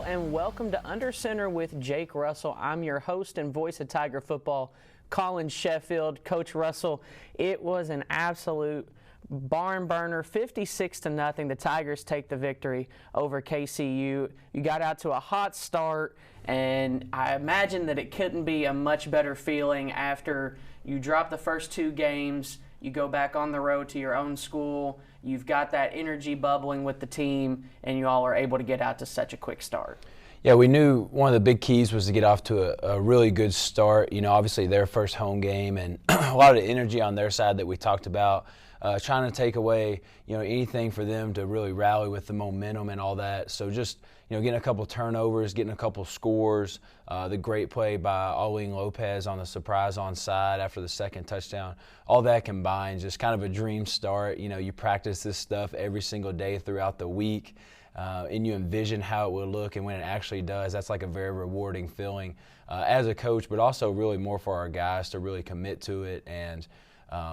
and welcome to Under Center with Jake Russell. I'm your host and voice of Tiger football, Collin Sheffield. Coach Russell, it was an absolute barn burner, 56-0. The Tigers take the victory over KCU. You got out to a hot start, and I imagine that it couldn't be a much better feeling after you drop the first two games. You go back on the road to your own school. You've got that energy bubbling with the team, and you all are able to get out to such a quick start. Yeah, we knew one of the big keys was to get off to a really good start. You know, obviously their first home game and a lot of energy on their side that we talked about, trying to take away, anything for them to really rally with the momentum and all that. So just, getting a couple turnovers, getting a couple scores, the great play by Aline Lopez on the surprise onside after the second touchdown, all that combined, just kind of a dream start. You practice this stuff every single day throughout the week. And you envision how it would look, and when it actually does, that's like a very rewarding feeling as a coach, but also really more for our guys to really commit to it and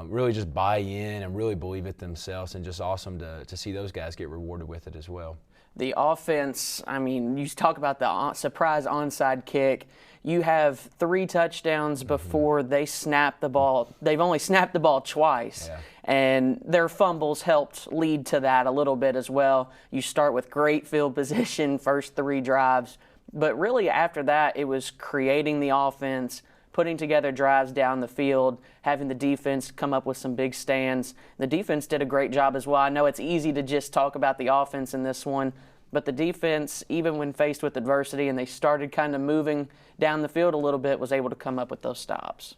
really just buy in and really believe it themselves, and just awesome to see those guys get rewarded with it as well. The offense, you talk about the surprise onside kick. You have 3 touchdowns before they snap the ball. They've only snapped the ball twice. Yeah. And their fumbles helped lead to that a little bit as well. You start with great field position, first 3 drives. But really after that, it was creating the offense, putting together drives down the field, having the defense come up with some big stands. The defense did a great job as well. I know it's easy to just talk about the offense in this one, but the defense, even when faced with adversity and they started kind of moving down the field a little bit, was able to come up with those stops.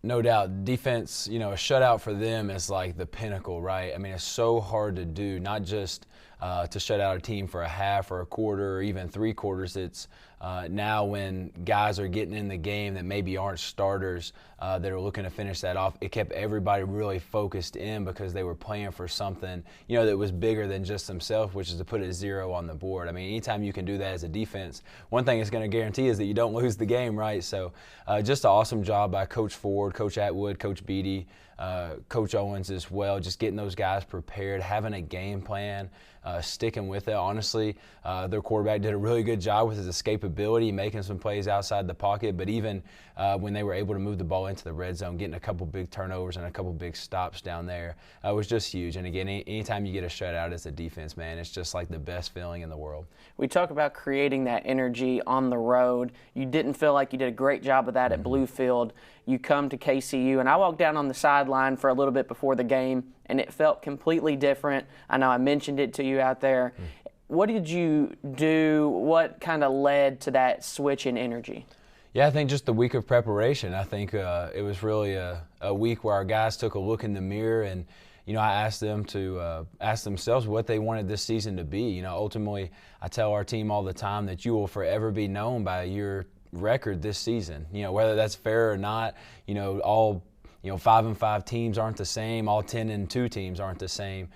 No doubt. Defense, a shutout for them is like the pinnacle, right? It's so hard to do, not just to shut out a team for a half or a quarter or even 3 quarters. It's now when guys are getting in the game that maybe aren't starters that are looking to finish that off, it kept everybody really focused in because they were playing for something, that was bigger than just themselves, which is to put a 0 on the board. Anytime you can do that as a defense, one thing it's going to guarantee is that you don't lose the game, right? So just an awesome job by Coach Ford, Coach Atwood, Coach Beatty, Coach Owens as well, just getting those guys prepared, having a game plan, sticking with it. Honestly, their quarterback did a really good job with his escapability, making some plays outside the pocket, but even when they were able to move the ball into the red zone, getting a couple big turnovers and a couple big stops down there was just huge. And again, anytime you get a shutout as a defense, man, it's just like the best feeling in the world. We talk about creating that energy on the road. You didn't feel like you did a great job of that at Bluefield. You come to KCU, and I walked down on the sideline for a little bit before the game, and it felt completely different. I know I mentioned it to you out there. What did you do? What kind of led to that switch in energy? Yeah, I think just the week of preparation. I think it was really a week where our guys took a look in the mirror, and I asked them to ask themselves what they wanted this season to be. Ultimately, I tell our team all the time that you will forever be known by your record this season. Whether that's fair or not, all 5-5 teams aren't the same. All 10-2 teams aren't the same.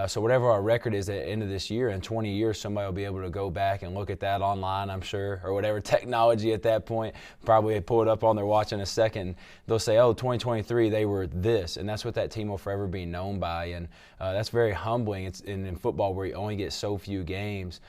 So whatever our record is at the end of this year, in 20 years, somebody will be able to go back and look at that online, I'm sure, or whatever technology at that point. Probably pull it up on their watch in a second. They'll say, 2023, they were this. And that's what that team will forever be known by. And that's very humbling. It's in football where you only get so few games.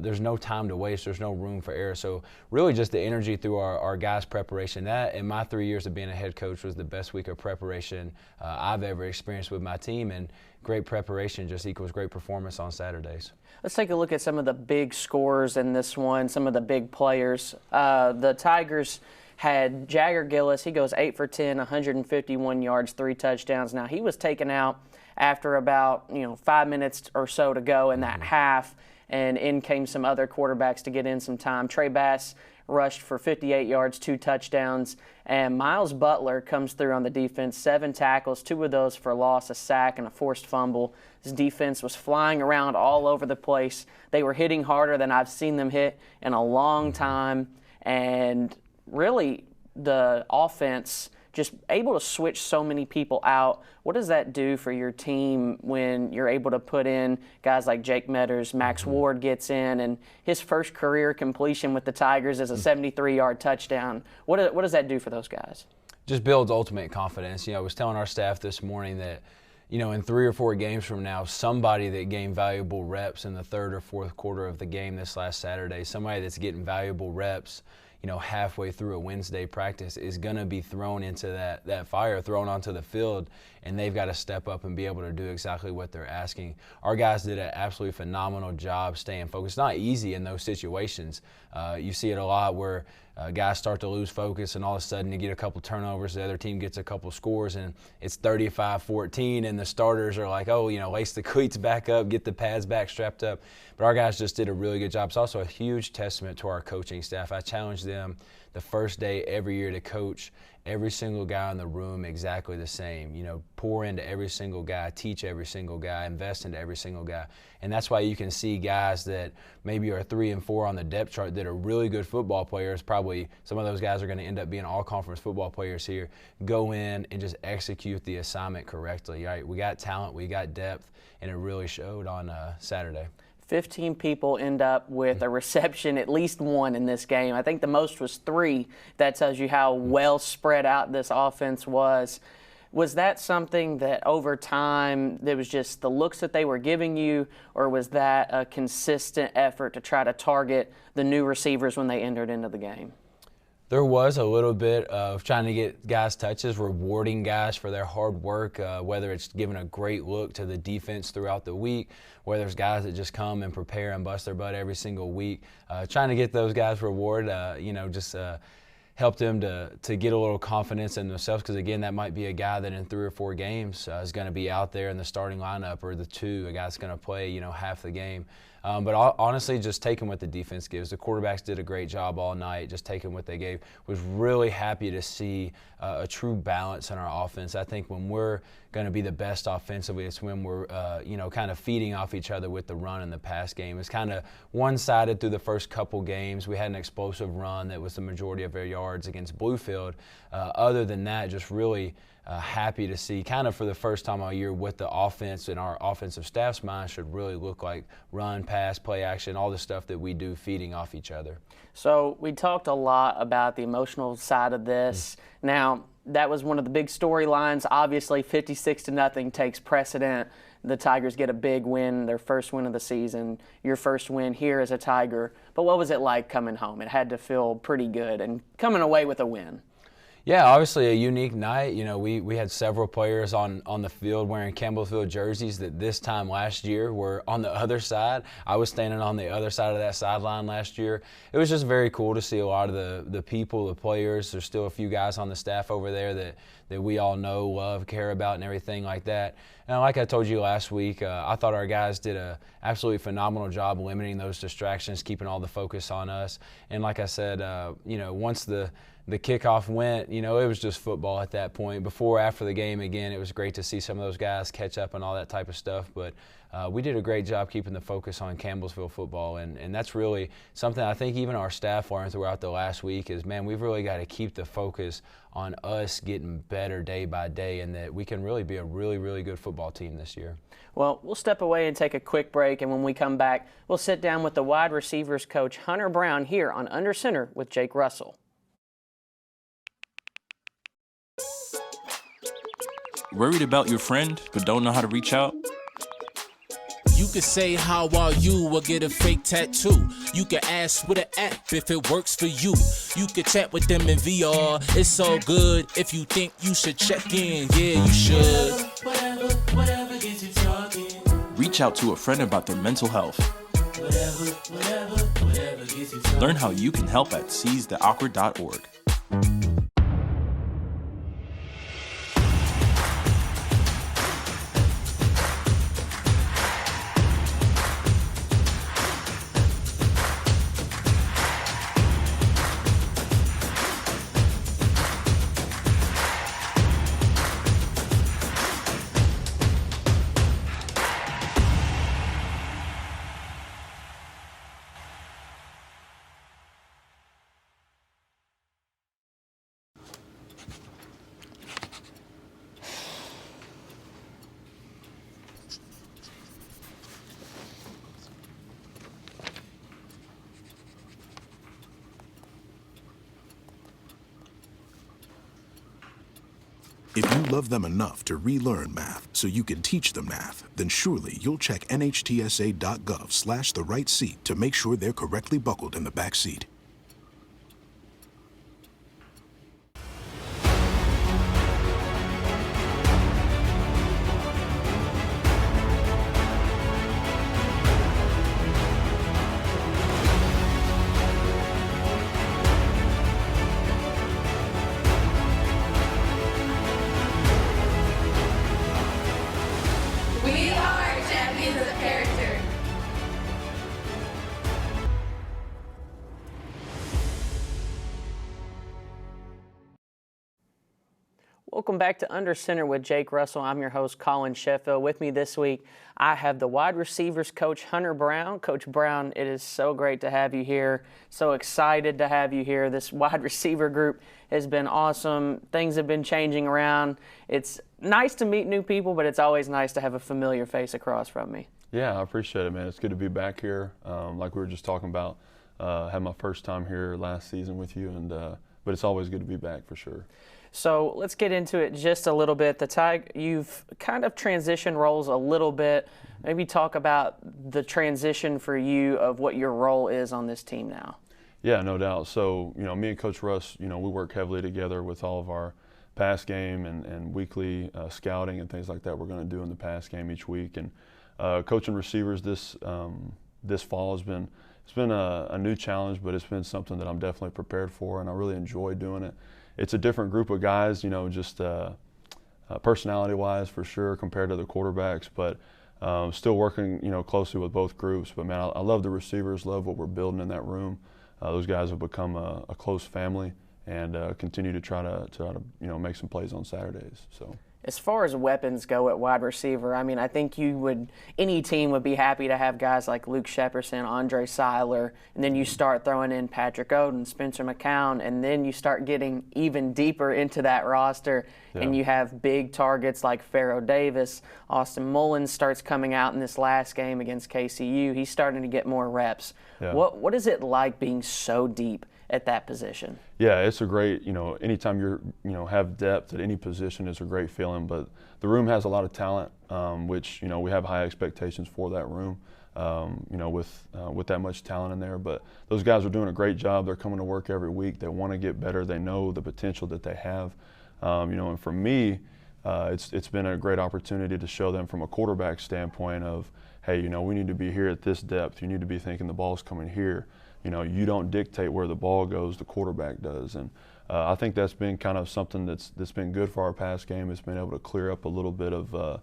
There's no time to waste. There's no room for error. So really just the energy through our guys' preparation. That, in my 3 years of being a head coach, was the best week of preparation I've ever experienced with my team. And great preparation just equals great performance on Saturdays. Let's take a look at some of the big scores in this one, some of the big players. The Tigers had Jagger Gillis. He goes 8 for 10, 151 yards, 3 touchdowns. Now, he was taken out after about 5 minutes or so to go in that half, and in came some other quarterbacks to get in some time. Trey Bass rushed for 58 yards, 2 touchdowns, and Miles Butler comes through on the defense, 7 tackles, 2 of those for loss, a sack, and a forced fumble. His defense was flying around all over the place. They were hitting harder than I've seen them hit in a long time, and really the offense just able to switch so many people out. What does that do for your team when you're able to put in guys like Jake Metters, Max Ward gets in, and his first career completion with the Tigers is a 73-yard touchdown? What does that do for those guys? Just builds ultimate confidence. I was telling our staff this morning that in 3 or 4 games from now, somebody that gained valuable reps in the third or fourth quarter of the game this last Saturday, somebody that's getting valuable reps, halfway through a Wednesday practice is going to be thrown into that fire, thrown onto the field, and they've got to step up and be able to do exactly what they're asking. Our guys did an absolutely phenomenal job staying focused. It's not easy in those situations. You see it a lot where guys start to lose focus, and all of a sudden you get a couple turnovers, the other team gets a couple scores, and it's 35-14, and the starters are like, lace the cleats back up, get the pads back strapped up. But our guys just did a really good job. It's also a huge testament to our coaching staff. I challenge them the first day every year to coach every single guy in the room exactly the same. Pour into every single guy, teach every single guy, invest into every single guy. And that's why you can see guys that maybe are 3 and 4 on the depth chart that are really good football players. Probably some of those guys are going to end up being all-conference football players here. Go in and just execute the assignment correctly. Right? We got talent, we got depth, and it really showed on Saturday. 15 people end up with a reception, at least one in this game. I think the most was 3. That tells you how well spread out this offense was. Was that something that over time, there was just the looks that they were giving you, or was that a consistent effort to try to target the new receivers when they entered into the game? There was a little bit of trying to get guys touches, rewarding guys for their hard work, whether it's giving a great look to the defense throughout the week, whether it's guys that just come and prepare and bust their butt every single week. Trying to get those guys reward, help them to get a little confidence in themselves, because, again, that might be a guy that in 3 or 4 games is going to be out there in the starting lineup, or the 2, a guy's going to play, half the game. But honestly, just taking what the defense gives. The quarterbacks did a great job all night, just taking what they gave. Was really happy to see a true balance in our offense. I think when we're going to be the best offensively, it's when we're, kind of feeding off each other with the run and the pass game. It's kind of one-sided through the first couple games. We had an explosive run that was the majority of our yards against Bluefield. Other than that, just really happy to see, kind of for the first time all year, what the offense and our offensive staff's mind should really look like: run, pass, play action, all the stuff that we do feeding off each other. So we talked a lot about the emotional side of this. Now, that was one of the big storylines. Obviously, 56-0 takes precedent. The Tigers get a big win, their first win of the season, your first win here as a Tiger. But what was it like coming home? It had to feel pretty good, and coming away with a win. Yeah, obviously a unique night. We had several players on the field wearing Campbellsville jerseys that this time last year were on the other side. I was standing on the other side of that sideline last year. It was just very cool to see a lot of the people, the players. There's still a few guys on the staff over there that we all know, love, care about, and everything like that. And like I told you last week, I thought our guys did a absolutely phenomenal job limiting those distractions, keeping all the focus on us. And like I said, once the kickoff went, it was just football at that point. Before, after the game, again, it was great to see some of those guys catch up and all that type of stuff. But we did a great job keeping the focus on Campbellsville football. And that's really something I think even our staff learned throughout the last week is, man, we've really got to keep the focus on us getting better day by day, and that we can really be a really, really good football team this year. Well, we'll step away and take a quick break, and when we come back, we'll sit down with the wide receivers coach, Hunter Brown, here on Under Center with Jake Russell. Worried about your friend but don't know how to reach out? You could say how are you or get a fake tattoo. You could ask with an app if it works for you. You could chat with them in VR. It's all good if you think you should check in. Yeah, you should. Whatever gets you talking. Reach out to a friend about their mental health. Whatever gets you talking. Learn how you can help at seizetheawkward.org. If you love them enough to relearn math so you can teach them math, then surely you'll check nhtsa.gov/the-right-seat to make sure they're correctly buckled in the back seat. We are champions of character. Welcome back to Under Center with Jake Russell. I'm your host, Collin Sheffield. With me this week, I have the wide receivers coach, Hunter Brown. Coach Brown, it is so great to have you here. So excited to have you here. This wide receiver group has been awesome. Things have been changing around. It's nice to meet new people, but it's always nice to have a familiar face across from me. Yeah, I appreciate it, man. It's good to be back here. Like we were just talking about, had my first time here last season with you, and but it's always good to be back for sure. So let's get into it just a little bit. You've kind of transitioned roles a little bit. Maybe talk about the transition for you of what your role is on this team now. Yeah, no doubt. So, me and Coach Russ, we work heavily together with all of our pass game and weekly scouting and things like that we're going to do in the pass game each week. And coaching receivers this fall it's been a new challenge, but it's been something that I'm definitely prepared for, and I really enjoy doing it. It's a different group of guys, just personality-wise for sure compared to the quarterbacks, but still working, closely with both groups. But man, I love the receivers, love what we're building in that room. Those guys have become a close family, and continue to try to make some plays on Saturdays. So. As far as weapons go at wide receiver, I mean, I think any team would be happy to have guys like Luke Shepperson, Andre Seiler, and then you start throwing in Patrick Oden, Spencer McCown, and then you start getting even deeper into that roster, and you have big targets like Pharaoh Davis. Austin Mullins starts coming out in this last game against KCU. He's starting to get more reps. Yeah. What is it like being so deep at that position? Yeah, it's a great, anytime you're, have depth at any position, it's a great feeling. But the room has a lot of talent, which, we have high expectations for that room, with that much talent in there. But those guys are doing a great job. They're coming to work every week. They want to get better. They know the potential that they have. And for me, it's been a great opportunity to show them from a quarterback standpoint of, hey, we need to be here at this depth. You need to be thinking the ball's coming here. You don't dictate where the ball goes, the quarterback does. And I think that's been kind of something that's been good for our pass game. It's been able to clear up a little bit of,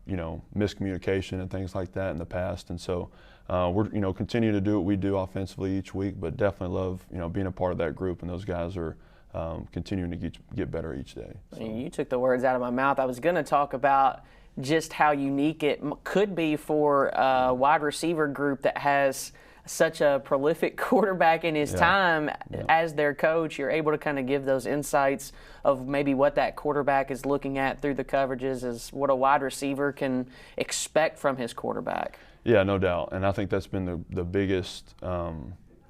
miscommunication and things like that in the past. And so we're, continue to do what we do offensively each week, but definitely love, being a part of that group. And those guys are continuing to get better each day. So. You took the words out of my mouth. I was going to talk about just how unique it could be for a wide receiver group that has such a prolific quarterback in his time as their coach. You're able to kind of give those insights of maybe what that quarterback is looking at through the coverages, is what a wide receiver can expect from his quarterback. Yeah, no doubt. And I think that's been the biggest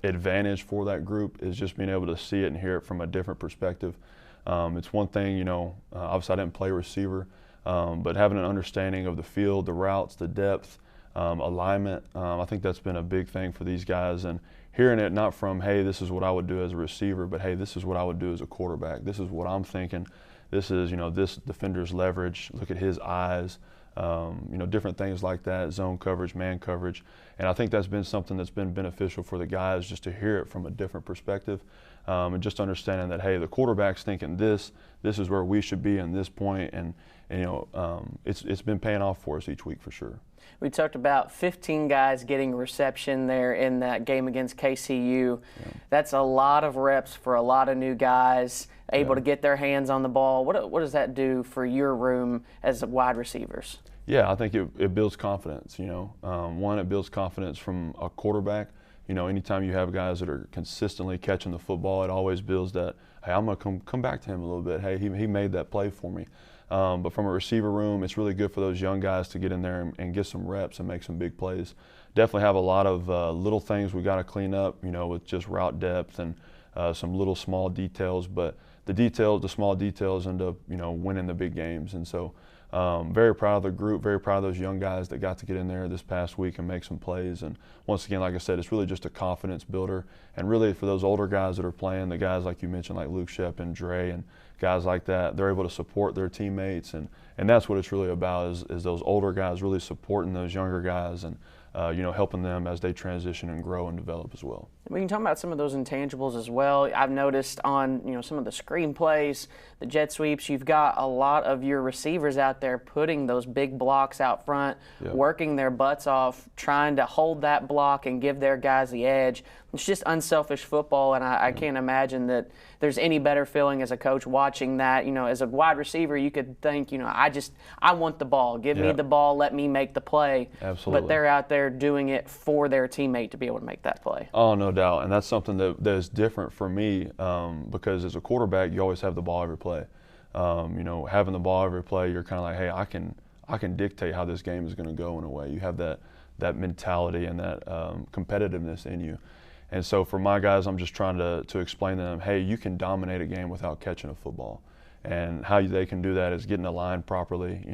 advantage for that group, is just being able to see it and hear it from a different perspective. It's one thing, obviously I didn't play receiver, but having an understanding of the field, the routes, the depth, alignment, I think that's been a big thing for these guys. And hearing it not from, hey, this is what I would do as a receiver, but hey, this is what I would do as a quarterback. This is what I'm thinking. This is, this defender's leverage. Look at his eyes. Different things like that, zone coverage, man coverage. And I think that's been something that's been beneficial for the guys, just to hear it from a different perspective, and just understanding that, hey, the quarterback's thinking this is where we should be in this point. And it's been paying off for us each week for sure. We talked about 15 guys getting reception there in that game against KCU. Yeah. That's a lot of reps for a lot of new guys able to get their hands on the ball. What does that do for your room as wide receivers? Yeah, I think it builds confidence. One, it builds confidence from a quarterback. Anytime you have guys that are consistently catching the football, it always builds that, hey, I'm going to come back to him a little bit. Hey, he made that play for me. But from a receiver room, it's really good for those young guys to get in there and get some reps and make some big plays. Definitely have a lot of little things we got to clean up, with just route depth and some little small details. But the small details end up, winning the big games. And so very proud of the group, very proud of those young guys that got to get in there this past week and make some plays. And once again, like I said, it's really just a confidence builder. And really for those older guys that are playing, the guys like you mentioned, like Luke Shep and Dre and guys like that, they're able to support their teammates. And that's what it's really about is those older guys really supporting those younger guys and, helping them as they transition and grow and develop as well. We can talk about some of those intangibles as well. I've noticed on some of the screen plays, the jet sweeps, you've got a lot of your receivers out there putting those big blocks out front, working their butts off, trying to hold that block and give their guys the edge. It's just unselfish football, and I can't imagine that there's any better feeling as a coach watching that. As a wide receiver, you could think, I want the ball. Give me the ball. Let me make the play. Absolutely. But they're out there doing it for their teammate to be able to make that play. Oh, no doubt. And that's something that is different for me because as a quarterback, you always have the ball every play. Having the ball every play, you're kind of like, hey, I can dictate how this game is going to go in a way. You have that mentality and that competitiveness in you. And so for my guys, I'm just trying to explain to them, hey, you can dominate a game without catching a football. And how they can do that is getting aligned properly,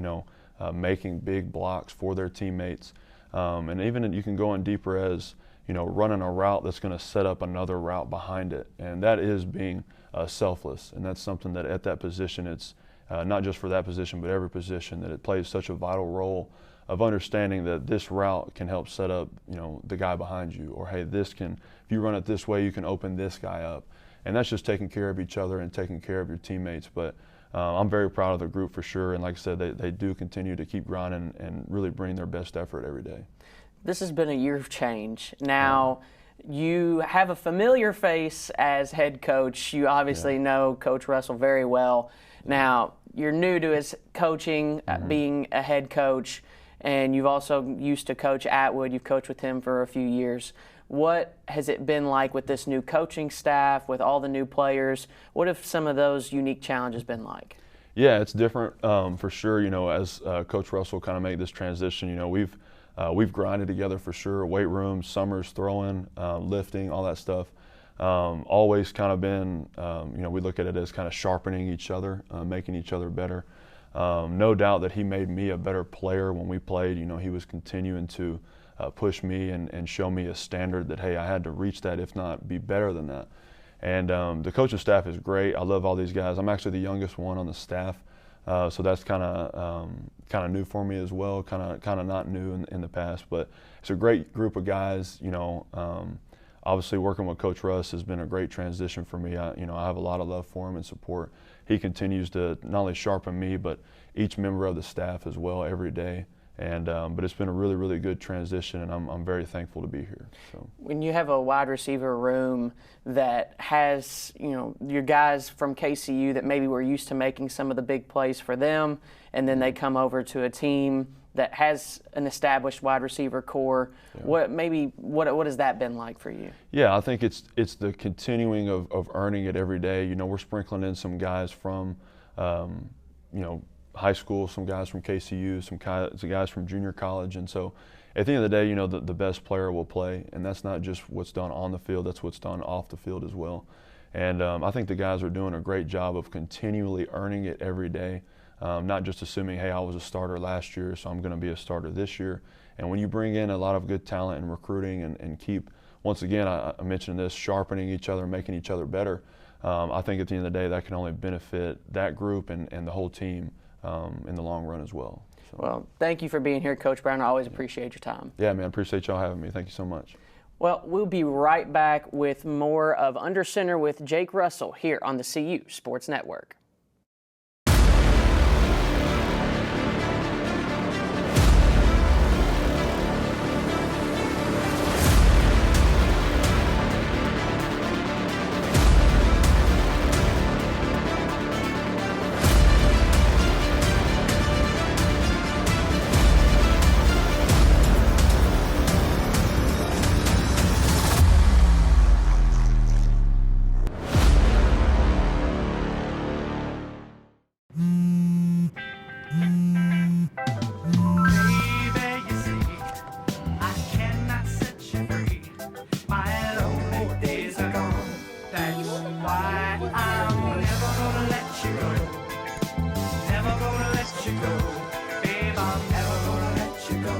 making big blocks for their teammates. And even you can go in deeper as, running a route that's going to set up another route behind it. And that is being selfless. And that's something that at that position, it's not just for that position, but every position, that it plays such a vital role of understanding that this route can help set up, the guy behind you, or hey, if you run it this way, you can open this guy up. And that's just taking care of each other and taking care of your teammates. But I'm very proud of the group for sure. And like I said, they do continue to keep grinding and really bring their best effort every day. This has been a year of change. Now, you have a familiar face as head coach. You obviously know Coach Russell very well. Now, you're new to his coaching, being a head coach. And you've also used to coach Atwood. You've coached with him for a few years. What has it been like with this new coaching staff, with all the new players? What have some of those unique challenges been like? Yeah, it's different for sure. As Coach Russell kind of made this transition, we've grinded together for sure. Weight rooms, summers, throwing, lifting, all that stuff. Always kind of been, we look at it as kind of sharpening each other, making each other better. No doubt that he made me a better player when we played. He was continuing to push me and show me a standard that, hey, I had to reach that, if not be better than that. And the coaching staff is great. I love all these guys. I'm actually the youngest one on the staff, so that's kind of new for me as well. Kind of not new in the past, but it's a great group of guys. Obviously working with Coach Russ has been a great transition for me. I have a lot of love for him and support. He continues to not only sharpen me, but each member of the staff as well every day. And but it's been a really, really good transition, and I'm very thankful to be here. So. When you have a wide receiver room that has, your guys from KCU that maybe were used to making some of the big plays for them, and then they come over to a team that has an established wide receiver core, what has that been like for you? Yeah, I think it's the continuing of earning it every day. We're sprinkling in some guys from, high school, some guys from KCU, some guys from junior college, and so at the end of the day, the best player will play, and that's not just what's done on the field, that's what's done off the field as well. And I think the guys are doing a great job of continually earning it every day, not just assuming, hey, I was a starter last year, so I'm going to be a starter this year. And when you bring in a lot of good talent and recruiting and keep, once again, I mentioned this, sharpening each other, making each other better, I think at the end of the day that can only benefit that group and the whole team in the long run as well. So. Well, thank you for being here, Coach Brown. I always appreciate your time. Yeah, man, appreciate y'all having me. Thank you so much. Well, we'll be right back with more of Under Center with Jake Russell here on the CU Sports Network. That's why I'm never gonna let you go. Never gonna let you go. Babe, I'm never gonna let you go.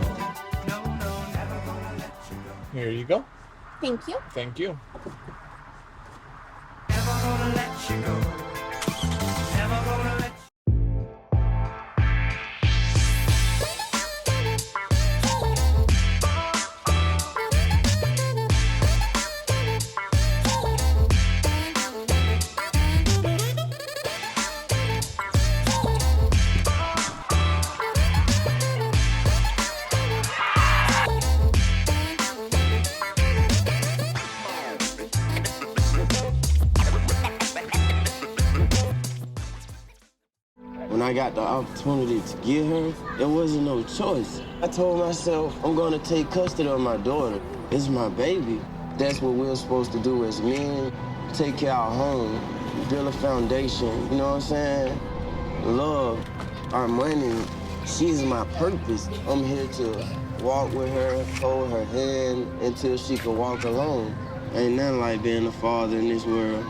No, no, never gonna let you go. Here you go. Thank you. Thank you. Never gonna let you go. Never gonna let you go. When I got the opportunity to get her, there wasn't no choice. I told myself, I'm gonna take custody of my daughter. It's my baby. That's what we're supposed to do as men, take care of our home, build a foundation, you know what I'm saying? Love, our money, she's my purpose. I'm here to walk with her, hold her hand until she can walk alone. Ain't nothing like being a father in this world.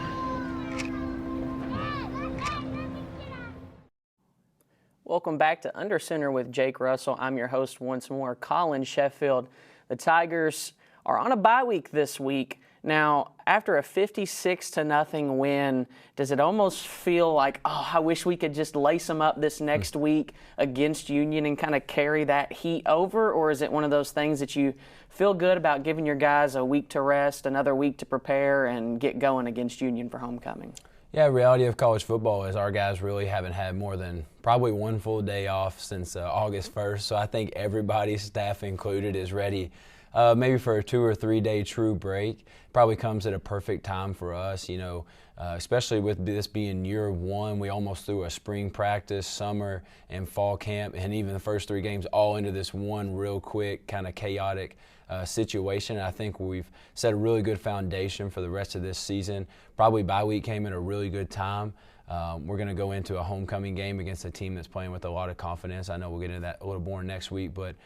Welcome back to Under Center with Jake Russell. I'm your host once more, Collin Sheffield. The Tigers are on a bye week this week. Now, after a 56-0 win, does it almost feel like, oh, I wish we could just lace them up this next week against Union and kind of carry that heat over? Or is it one of those things that you feel good about giving your guys a week to rest, another week to prepare, and get going against Union for homecoming? Yeah, reality of college football is our guys really haven't had more than probably one full day off since August 1st. So I think everybody, staff included, is ready maybe for a 2 or 3 day true break. Probably comes at a perfect time for us, you know, especially with this being year one. We almost threw a spring practice, summer, and fall camp, and even the first 3 games all into this one real quick kind of chaotic situation. I think we've set a really good foundation for the rest of this season. Probably bye week came at a really good time. We're going to go into a homecoming game against a team that's playing with a lot of confidence. I know we'll get into that a little more next week, but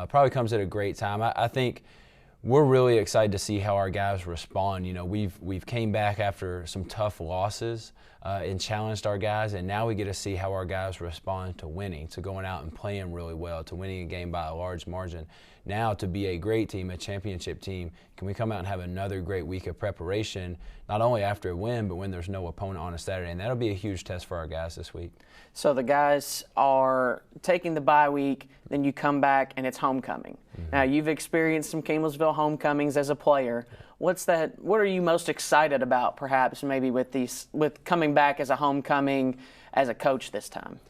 probably comes at a great time. I think we're really excited to see how our guys respond. You know, we've came back after some tough losses and challenged our guys, and now we get to see how our guys respond to winning, to going out and playing really well, to winning a game by a large margin. Now, to be a great team, a championship team, can we come out and have another great week of preparation, not only after a win, but when there's no opponent on a Saturday? And that'll be a huge test for our guys this week. So the guys are taking the bye week, then you come back and it's homecoming. Mm-hmm. Now, you've experienced some Campbellsville homecomings as a player. What are you most excited about, perhaps, maybe with coming back as a homecoming as a coach this time?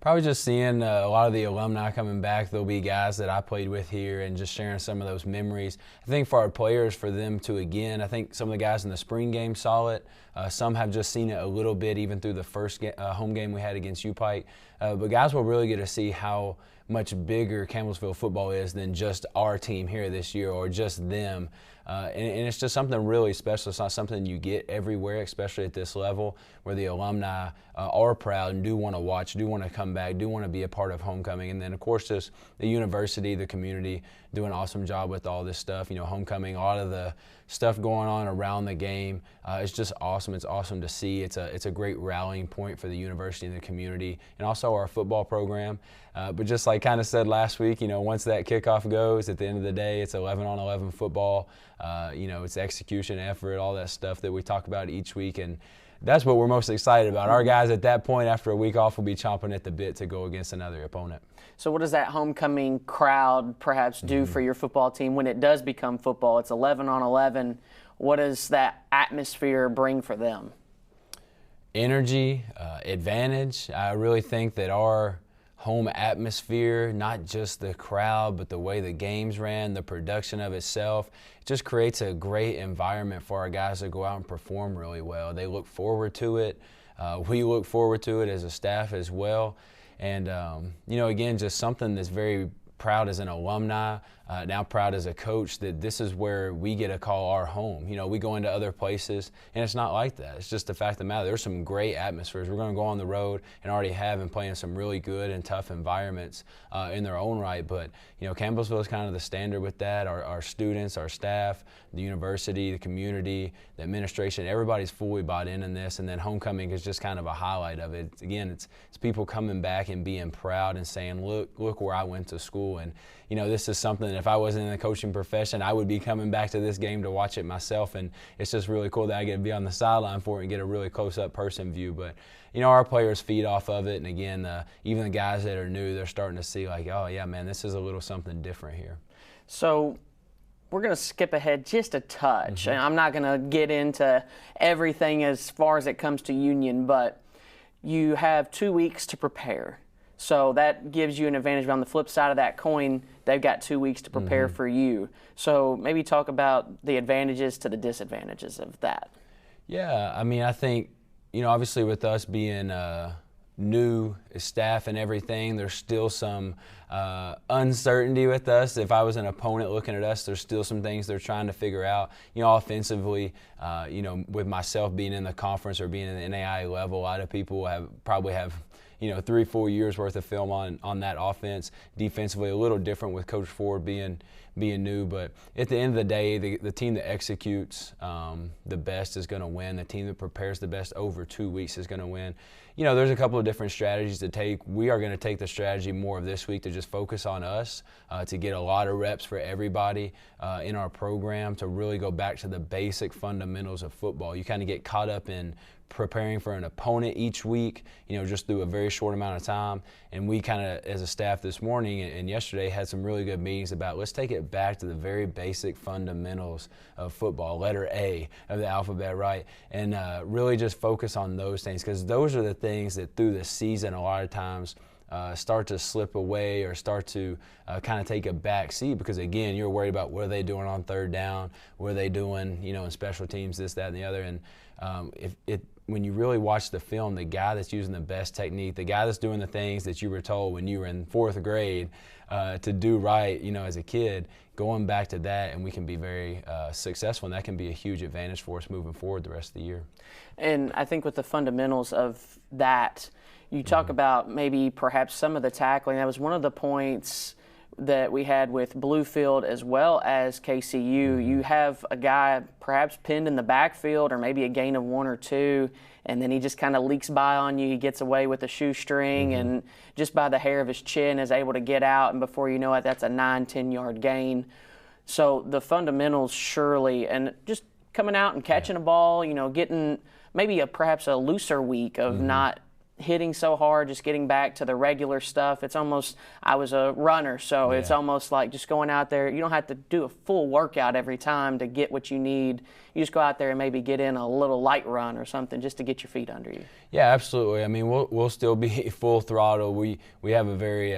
Probably just seeing a lot of the alumni coming back. There'll be guys that I played with here and just sharing some of those memories. I think for our players, for them to, again, I think some of the guys in the spring game saw it. Some have just seen it a little bit even through the first home game we had against U-Pike. But guys will really get to see how much bigger Campbellsville football is than just our team here this year or just them. And it's just something really special. It's not something you get everywhere, especially at this level, where the alumni are proud and do want to watch, do want to come back, do want to be a part of homecoming. And then, of course, just the university, the community, do an awesome job with all this stuff. You know, homecoming, a lot of the stuff going on around the game. It's just awesome. It's awesome to see. It's a great rallying point for the university and the community, and also our football program. But just like kind of said last week, you know, once that kickoff goes, at the end of the day, it's 11-on-11 football. You know, it's execution, effort, all that stuff that we talk about each week, and that's what we're most excited about. Our guys at that point, after a week off, will be chomping at the bit to go against another opponent. So what does that homecoming crowd perhaps do for your football team when it does become football? It's 11-on-11. What does that atmosphere bring for them? Energy, advantage. I really think that our home atmosphere, not just the crowd, but the way the games ran, the production of itself, it just creates a great environment for our guys to go out and perform really well. They look forward to it. We look forward to it as a staff as well. And, you know, again, just something that's very proud as an alumni. now proud as a coach that this is where we get to call our home. You know, we go into other places, and it's not like that. It's just the fact of the matter. There's some great atmospheres. We're going to go on the road and already have and play in some really good and tough environments in their own right. But, you know, Campbellsville is kind of the standard with that. Our students, our staff, the university, the community, the administration, everybody's fully bought in this. And then homecoming is just kind of a highlight of it. Again, it's people coming back and being proud and saying, look where I went to school. And, you know, this is something that if I wasn't in the coaching profession, I would be coming back to this game to watch it myself. And it's just really cool that I get to be on the sideline for it and get a really close-up person view. But, you know, our players feed off of it. And, again, even the guys that are new, they're starting to see like, oh, yeah, man, this is a little something different here. So we're going to skip ahead just a touch. And I'm not going to get into everything as far as it comes to Union, but you have 2 weeks to prepare. So that gives you an advantage. But on the flip side of that coin, they've got 2 weeks to prepare for you. So maybe talk about the advantages to the disadvantages of that. Yeah, I mean, I think, you know, obviously with us being new staff and everything, there's still some uncertainty with us. If I was an opponent looking at us, there's still some things they're trying to figure out. You know, offensively, you know, with myself being in the conference or being in the NAIA level, a lot of people probably have you know, 3-4 years worth of film on that offense. Defensively, a little different with Coach Ford being new, but at the end of the day, the team that executes the best is going to win. The team that prepares the best over 2 weeks is going to win. You know, there's a couple of different strategies to take. We are going to take the strategy more of this week to just focus on us, to get a lot of reps for everybody in our program, to really go back to the basic fundamentals of football. You kind of get caught up in preparing for an opponent each week, you know, just through a very short amount of time. And we kind of, as a staff this morning and yesterday, had some really good meetings about let's take it back to the very basic fundamentals of football, letter A of the alphabet, right? And really just focus on those things, because those are the things that through the season a lot of times start to slip away or start to kind of take a back seat, because again, you're worried about what are they doing on third down, what are they doing, you know, in special teams, this, that, and the other. And when you really watch the film, the guy that's using the best technique, the guy that's doing the things that you were told when you were in 4th grade to do right, you know, as a kid, going back to that, and we can be very successful, and that can be a huge advantage for us moving forward the rest of the year. And I think with the fundamentals of that, you talk about maybe perhaps some of the tackling. That was one of the points that we had with Bluefield as well as KCU. You have a guy perhaps pinned in the backfield or maybe a gain of 1 or 2, and then he just kind of leaks by on you. He gets away with a shoestring and just by the hair of his chin is able to get out, and before you know it, that's a 9-10 yard gain. So the fundamentals surely, and just coming out and catching a ball, you know, getting maybe perhaps a looser week of not hitting so hard, just getting back to the regular stuff. It's almost, I was a runner, so it's almost like just going out there. You don't have to do a full workout every time to get what you need. You just go out there and maybe get in a little light run or something just to get your feet under you. Yeah, absolutely. I mean, we'll still be full throttle. We have a very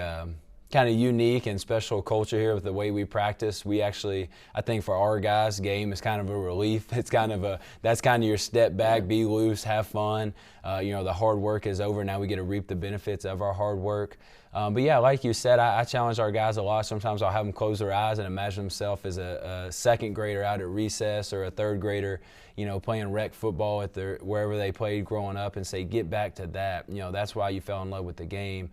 kind of unique and special culture here with the way we practice. We actually, I think for our guys, game is kind of a relief. It's kind of that's kind of your step back, be loose, have fun. You know, the hard work is over. Now we get to reap the benefits of our hard work. But yeah, like you said, I challenge our guys a lot. Sometimes I'll have them close their eyes and imagine themselves as a 2nd grader out at recess, or a 3rd grader, you know, playing rec football at wherever they played growing up, and say, get back to that. You know, that's why you fell in love with the game.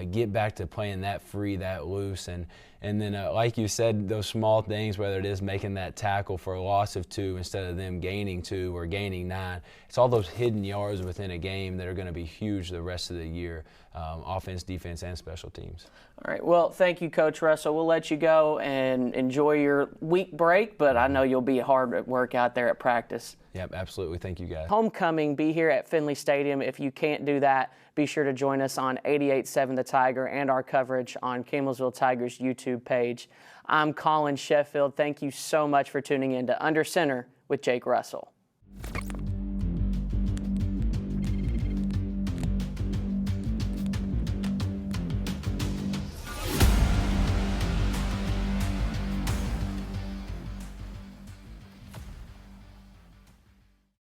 Get back to playing that free, that loose, and then like you said, those small things, whether it is making that tackle for a loss of 2 instead of them gaining 2 or gaining 9, it's all those hidden yards within a game that are going to be huge the rest of the year, offense, defense, and special teams. All right, well, thank you, Coach Russell. We'll let you go and enjoy your week break, but I know you'll be hard at work out there at practice. Yep, absolutely. Thank you, guys. Homecoming, be here at Finley Stadium. If you can't do that, be sure to join us on 88.7 The Tiger and our coverage on Campbellsville Tigers YouTube page. I'm Collin Sheffield. Thank you so much for tuning in to Under Center with Jake Russell.